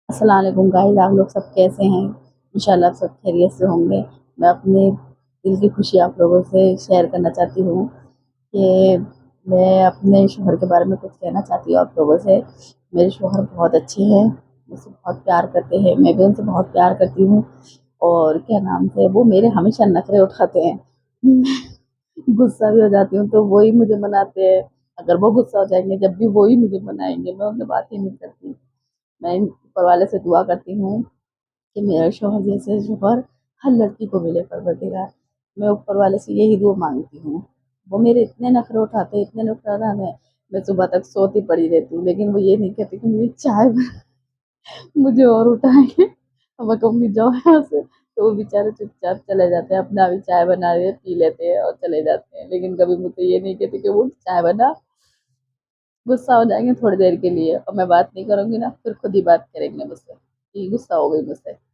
السلام علیکم گائز، آپ لوگ سب کیسے ہیں؟ انشاءاللہ سب خیریت سے ہوں گے۔ میں اپنے دل کی خوشی آپ لوگوں سے شیئر کرنا چاہتی ہوں کہ میں اپنے شوہر کے بارے میں کچھ کہنا چاہتی ہوں آپ لوگوں سے۔ میرے شوہر بہت اچھے ہیں، مجھ سے بہت پیار کرتے ہیں، میں بھی ان سے بہت پیار کرتی ہوں۔ اور کیا نام سے وہ میرے ہمیشہ نخرے اٹھاتے ہیں۔ غصہ بھی ہو جاتی ہوں تو وہی مجھے مناتے ہیں، اگر وہ غصہ ہو جائیں گے جب بھی وہی مجھے منائیں گے، میں ان سے بات ہی نہیں کرتی۔ میں اوپر والے سے دعا کرتی ہوں کہ میرا شوہر جیسے شوہر ہر لڑکی کو ملے پروردگار۔ میں اوپر والے سے یہی دعا مانگتی ہوں۔ وہ میرے اتنے نخرے اٹھاتے ہیں، اتنے نخرے اٹھاتے ہیں، میں صبح تک سوتی پڑی رہتی ہوں، لیکن وہ یہ نہیں کہتے کہ مجھے چائے مجھے اور اٹھائیں گے، اب کمی جاؤ یہاں سے۔ تو وہ بیچارے چپ چاپ چلے جاتے ہیں، اپنا بھی چائے بنا رہے پی لیتے ہیں اور چلے جاتے ہیں، لیکن کبھی مجھے یہ نہیں کہتے کہ وہ چائے بنا۔ غصہ ہو جائیں گے تھوڑی دیر کے لیے اور میں بات نہیں کروں گی نا، پھر خود ہی بات کریں گے مجھ سے کہ غصہ ہو گئی مجھ سے۔